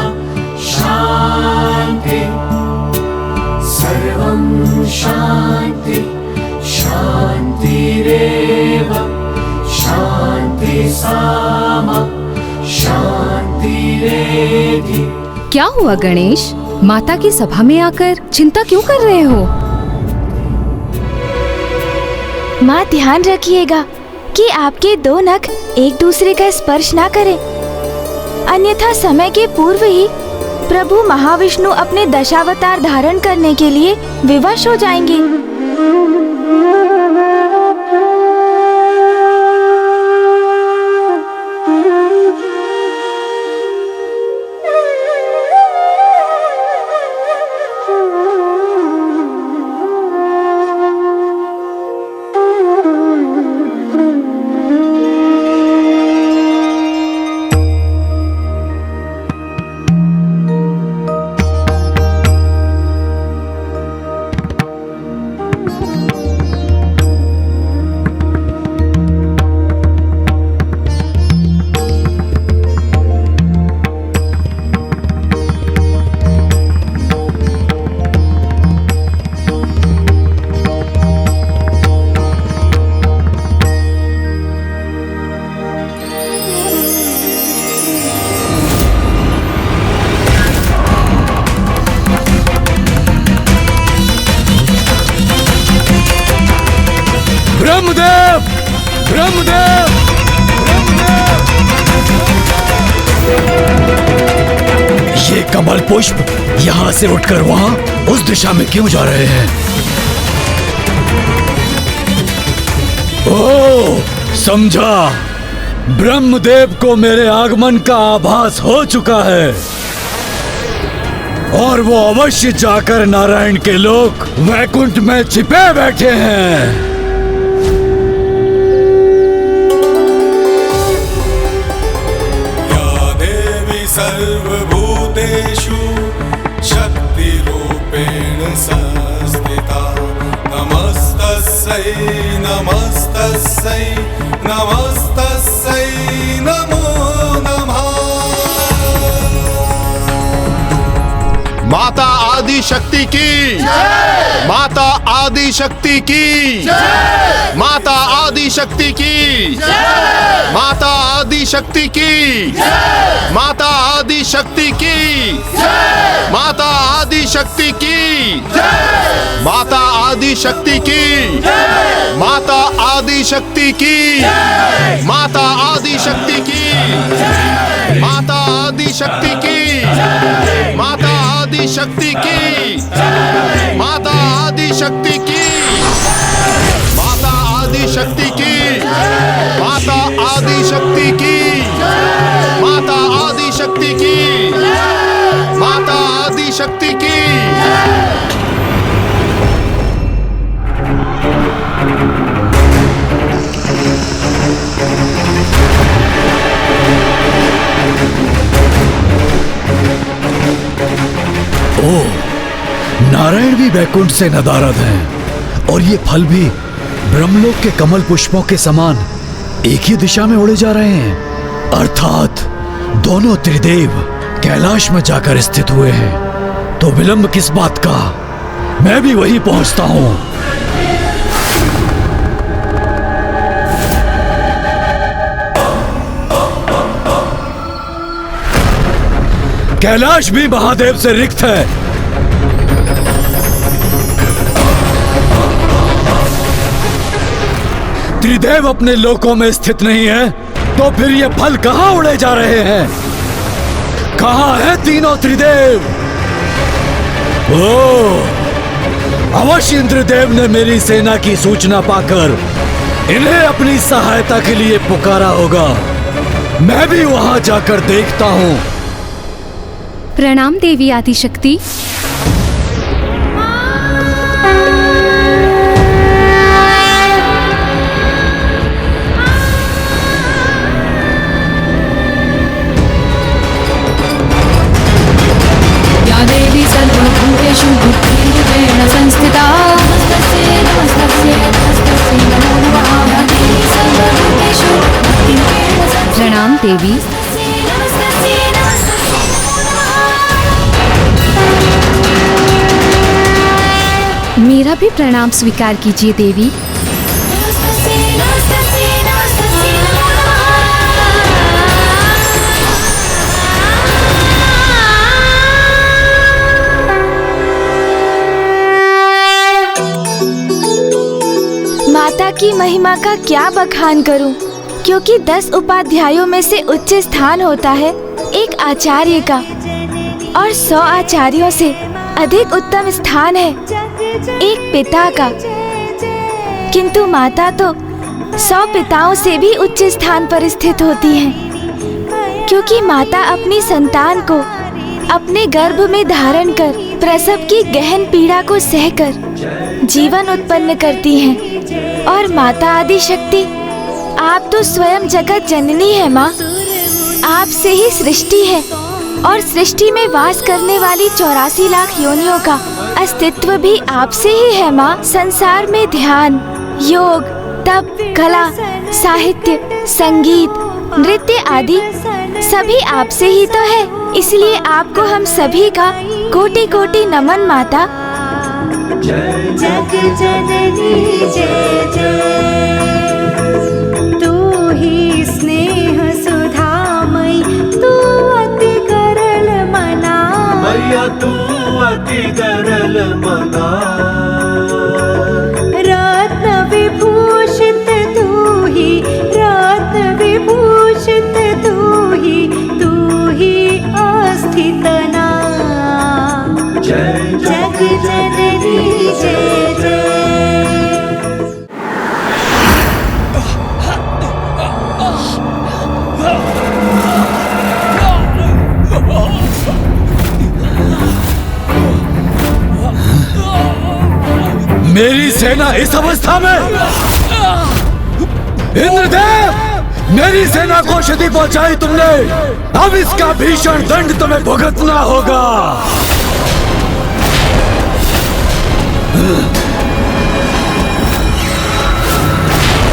शान्ति सर्वं शान्ति शान्तिरेव शान्ति साम शान्तिरेधि। क्या हुआ गणेश? माता की सभा में आकर चिंता क्यों कर रहे हो? माँ ध्यान रखिएगा कि आपके दो नख एक दूसरे का स्पर्श ना करें, अन्यथा समय के पूर्व ही प्रभु महाविष्णु अपने दशावतार धारण करने के लिए विवश हो जाएंगे। ब्रह्मदेव ब्रह्मदेव ये कमल पुष्प यहाँ से उठकर वहाँ उस दिशा में क्यों जा रहे हैं? ओह, समझा। ब्रह्मदेव को मेरे आगमन का आभास हो चुका है और वो अवश्य जाकर नारायण के लोक वैकुंठ में छिपे बैठे हैं। सर्वभूतेषु शक्तिरूपेण संस्थिता नमस्तस्यै नमस्तस्यै नमस्तस्यै नमो नमः। माता आदि शक्ति की माता आदि शक्ति की माता आदि शक्ति की माता आदि शक्ति की माता आदि शक्ति की माता आदि शक्ति की माता आदि शक्ति की माता आदि शक्ति की माता आदि शक्ति की माता आदि शक्ति की माता आदि शक्ति की माता आदि शक्ति की माता आदि शक्ति की माता आदि शक्ति की माता आदि शक्ति की माता आदि शक्ति की। ओह, नारायण भी वैकुंठ से नदारद हैं और ये फल भी ब्रह्मलोक के कमल पुष्पों के समान एक ही दिशा में उड़े जा रहे हैं। अर्थात दोनों त्रिदेव कैलाश में जाकर स्थित हुए हैं। तो विलंब किस बात का? मैं भी वहीं पहुंचता हूं। कैलाश भी महादेव से रिक्त है। त्रिदेव अपने लोकों में स्थित नहीं है, तो फिर ये फल कहां उड़े जा रहे हैं? कहां है तीनों त्रिदेव? ओह, अवश्य इंद्रदेव ने मेरी सेना की सूचना पाकर इन्हें अपनी सहायता के लिए पुकारा होगा। मैं भी वहां जाकर देखता हूं। प्रणाम देवी आदिशक्ति। या देवी देवी। मेरा भी प्रणाम स्वीकार कीजिए देवी। माता की महिमा का क्या बखान करूं, क्योंकि 10 उपाध्यायों में से उच्च स्थान होता है एक आचार्य का, और 100 आचार्यों से अधिक उत्तम स्थान है एक पिता का। किंतु माता तो 100 पिताओं से भी उच्च स्थान पर स्थित होती हैं, क्योंकि माता अपनी संतान को अपने गर्भ में धारण कर प्रसव की गहन पीड़ा को सहकर जीवन उत्पन्न करती हैं। और माता आदि शक्ति, आप तो स्वयं जगत जननी है माँ। आप से ही सृष्टि है, और सृष्टि में वास करने वाली 84 लाख योनियों का अस्तित्व भी आपसे ही है माँ। संसार में ध्यान, योग, तप, कला, साहित्य, संगीत, नृत्य आदि सभी आपसे ही तो है। इसलिए आपको हम सभी का कोटि कोटि नमन माता। जग जननी जय जय, तू ही स्नेह सुधामयी, तू अति गरल मना। मैया तू अति गरल मना। रत्न विभूषित तू ही, रत्न विभूषित तू ही अस्थित ना। जग जननी जय जय। मेरी सेना इस अवस्था में? इंद्रदेव, मेरी सेना को क्षति पहुंचाई तुमने, अब इसका भीषण दंड तुम्हें भुगतना होगा।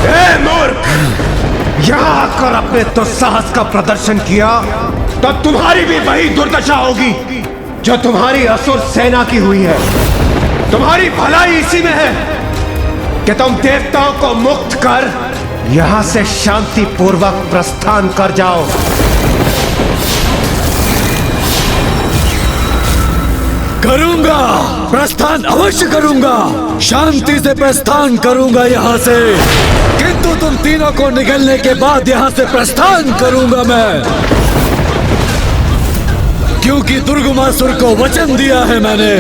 ए मूर्ख, यहाँ आकर अपने दुस्साहस का प्रदर्शन किया तो तुम्हारी भी वही दुर्दशा होगी जो तुम्हारी असुर सेना की हुई है। तुम्हारी भलाई इसी में है कि तुम देवताओं को मुक्त कर यहाँ से शांति पूर्वक प्रस्थान कर जाओ। करूंगा, प्रस्थान अवश्य करूंगा, शांति से प्रस्थान करूंगा यहाँ से। किंतु तुम तीनों को निकलने के बाद यहाँ से प्रस्थान करूंगा मैं, क्योंकि दुर्गमासुर को वचन दिया है मैंने।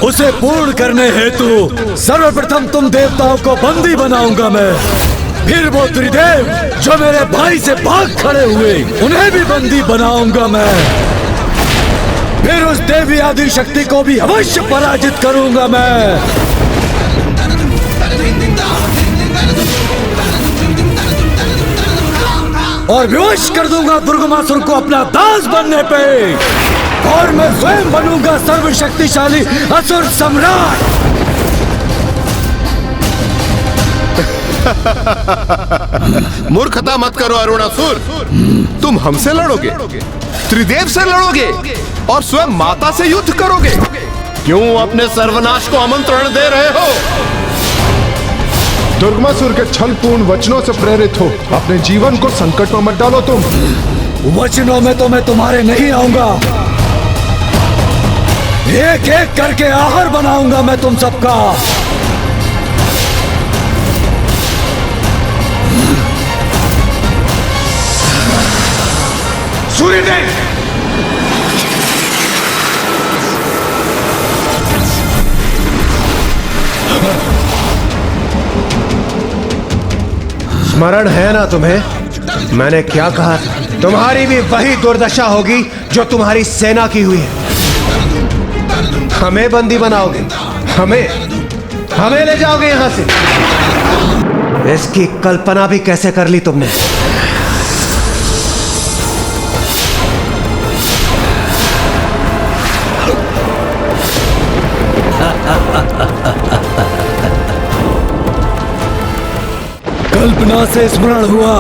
उसे पूर्ण करने हेतु सर्वप्रथम तुम देवताओं को बंदी बनाऊंगा मैं। फिर वो त्रिदेव जो मेरे भाई से भाग खड़े हुए, उन्हें भी बंदी बनाऊंगा मैं। फिर उस देवी आदि शक्ति को भी अवश्य पराजित करूंगा मैं। और विवश कर दूंगा दुर्गमासुर को अपना दास बनने पे, और मैं स्वयं बनूंगा सर्वशक्तिशाली असुर सम्राट। मूर्खता मत करो अरुणासुर, तुम हमसे लड़ोगे, त्रिदेव से लड़ोगे और स्वयं माता से युद्ध करोगे। क्यों अपने सर्वनाश को आमंत्रण दे रहे हो? दुर्गमासुर के छलपूर्ण वचनों से प्रेरित हो अपने जीवन को संकट में मत डालो तुम। वचनों में तो मैं तुम्हारे नहीं आऊंगा, एक एक करके आहार बनाऊंगा मैं तुम सबका। सूर्यदेव, स्मरण है ना तुम्हें? मैंने क्या कहा था? तुम्हारी भी वही दुर्दशा होगी जो तुम्हारी सेना की हुई है। हमें बंदी बनाओगे, हमें ले जाओगे यहां से। इसकी कल्पना भी कैसे कर ली तुमने? कल्पना से स्मरण हुआ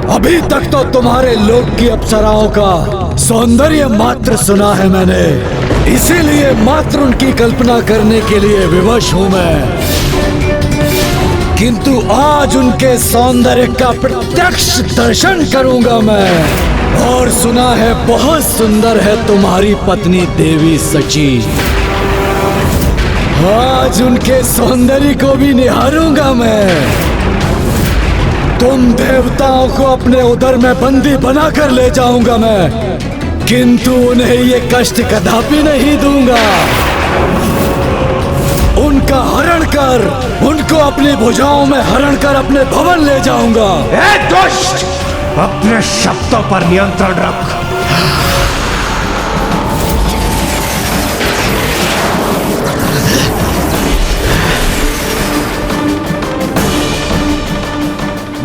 अभी तक तो तुम्हारे लोक की अप्सराओं का सौंदर्य मात्र सुना है मैंने, इसीलिए मात्र उनकी कल्पना करने के लिए विवश हूँ मैं। किंतु आज उनके सौंदर्य का प्रत्यक्ष दर्शन करूंगा मैं। और सुना है बहुत सुंदर है तुम्हारी पत्नी देवी सची। आज उनके सौंदर्य को भी निहारूंगा मैं। तुम देवताओं को अपने उदर में बंदी बनाकर ले जाऊंगा मैं, किंतु उन्हें ये कष्ट कदापि नहीं दूंगा। उनका हरण कर, उनको अपनी भुजाओं में हरण कर अपने भवन ले जाऊंगा। ए दुष्ट, अपने शब्दों पर नियंत्रण रख।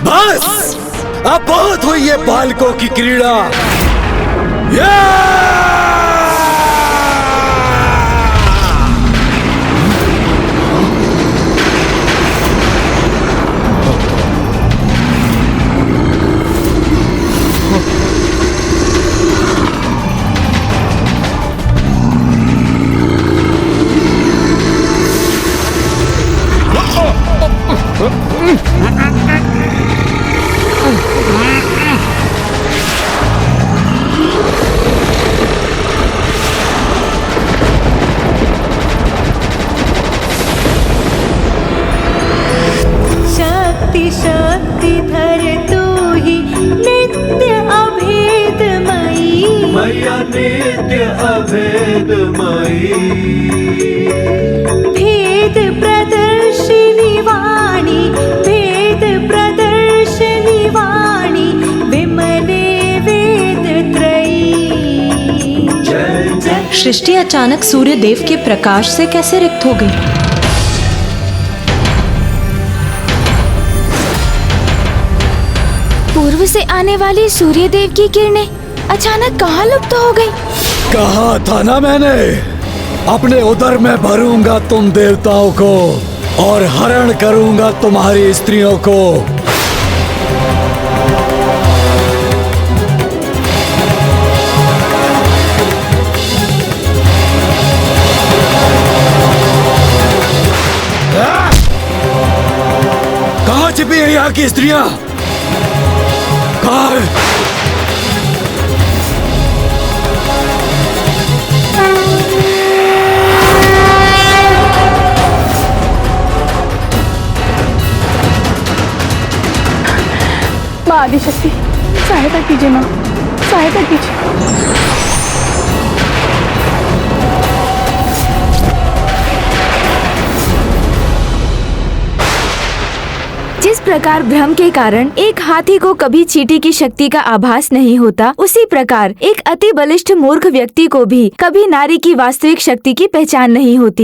बस, अब बहुत हुई ये बालकों की क्रीड़ा। शक्ति शक्तिधर तू ही नित्य अभेदमयी, मैया नित्य अभेदमयी। भेद प्रदर्शिनी वाणी, भेद प्रदर्शिनी वाणी, विमले वेद त्रयी। सृष्टि अचानक सूर्य देव के प्रकाश से कैसे रिक्त हो गई? पूर्व से आने वाली सूर्य देव की किरणें अचानक कहाँ लुप्त हो गई? कहा था ना मैंने, अपने उदर में भरूंगा तुम देवताओं को और हरण करूंगा तुम्हारी स्त्रियों को। कहाँ छिपी है यहाँ की स्त्रियां? कहाँ है? माँ आदिशक्ति, सहायता कीजिए माँ, सहायता कीजिए। जिस प्रकार भ्रम के कारण एक हाथी को कभी चींटी की शक्ति का आभास नहीं होता, उसी प्रकार एक अति बलिष्ठ मूर्ख व्यक्ति को भी कभी नारी की वास्तविक शक्ति की पहचान नहीं होती।